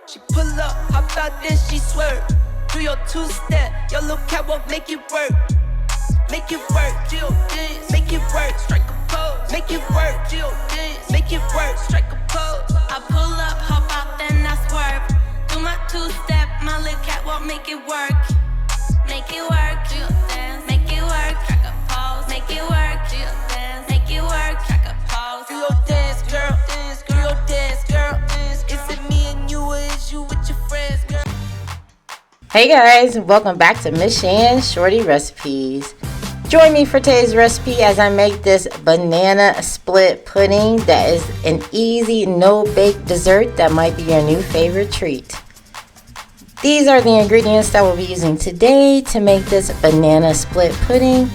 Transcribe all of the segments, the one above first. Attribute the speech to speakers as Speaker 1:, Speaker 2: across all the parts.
Speaker 1: She pull up, hop out, then she swerve. Do your two-step, your little catwalk, make it work. Make it work, Jill dance, make it work, strike a pose. Make it work, Jill dance, make it work, strike a pose.
Speaker 2: I pull up, hop out, then I swerve. Do my two-step, my little catwalk, make it work. Make it work, Jill dance, make it work, strike a pose. Make it work, Jill dance, make it work, strike a pose.
Speaker 1: Do your dance, girl, dance, do your dance, girl, dance. Is it me and you, or is you with your friends, girl?
Speaker 3: Hey guys, welcome back to Miss Shan's Shorty Recipes. Join me for today's recipe as I make this banana split pudding that is an easy no-bake dessert that might be your new favorite treat. These are the ingredients that we'll be using today to make this banana split pudding.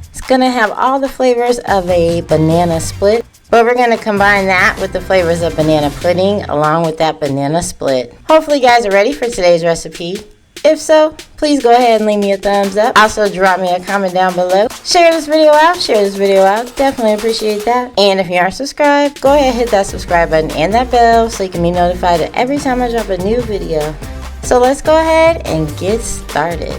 Speaker 3: It's going to have all the flavors of a banana split, but we're going to combine that with the flavors of banana pudding along with that banana split. Hopefully you guys are ready for today's recipe. If so, please go ahead and leave me a thumbs up. Also, drop me a comment down below. Share this video out. Definitely appreciate that. And if you aren't subscribed, go ahead and hit that subscribe button and that bell so you can be notified every time I drop a new video. So let's go ahead and get started.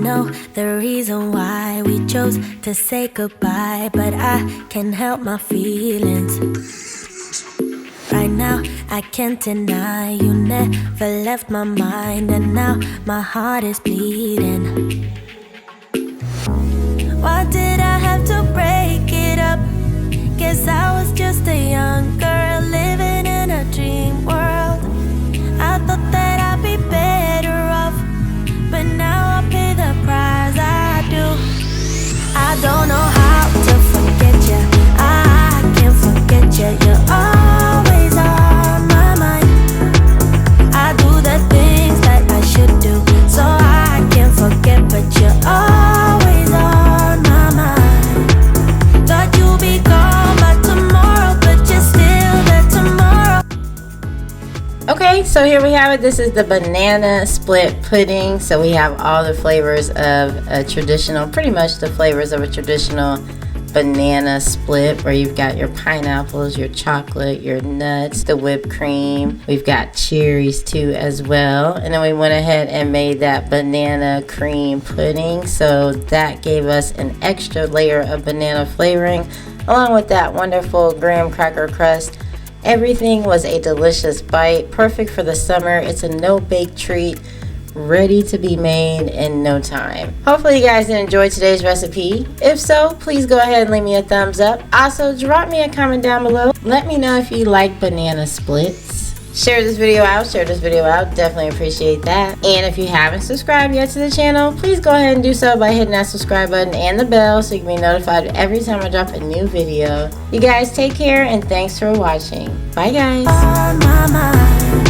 Speaker 2: know the reason why we chose to say goodbye, but I can't help my feelings. Right now, I can't deny you never left my mind, and now my heart is bleeding. Why did I have to break it up? Guess I was just a young girl living in a dream world. I thought that I'd be better off, but now I pay the price. I do. I don't know how to forget you. I can't forget you. You're always on my mind. I do the things that I should do, so I can't forget, but you're always on my mind. Thought you'd be gone by tomorrow, but you're still there tomorrow.
Speaker 3: Okay, so here we have it. This is the banana split pudding. So we have all the flavors of a traditional, pretty much the flavors of a traditional banana split, where you've got your pineapples, your chocolate, your nuts, the whipped cream. We've got cherries too as well. And then we went ahead and made that banana cream pudding. So that gave us an extra layer of banana flavoring, along with that wonderful graham cracker crust. Everything was a delicious bite, perfect for the summer. It's a no-bake treat, ready to be made in no time. Hopefully you guys enjoyed today's recipe. If so, please go ahead and leave me a thumbs up. Also, drop me a comment down below. Let me know if you like banana splits. Share this video out, definitely appreciate that. And if you haven't subscribed yet to the channel, please go ahead and do so by hitting that subscribe button and the bell so you can be notified every time I drop a new video. You guys take care and thanks for watching. Bye guys.
Speaker 2: On my mind.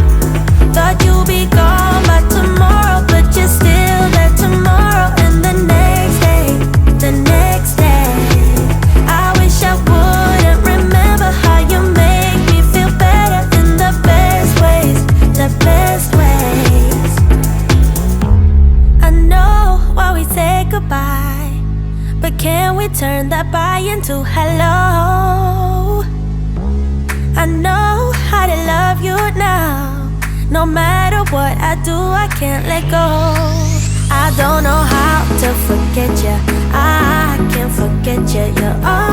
Speaker 2: Thought you'd be gone by tomorrow, but you're still there tomorrow. And the next day, I wish I wouldn't remember how you make me feel better in the best ways. I know why we say goodbye, but can we turn that bye into hello? I know how to love you now. No matter what I do, I can't let go. I don't know how to forget you. I can't forget you. You're all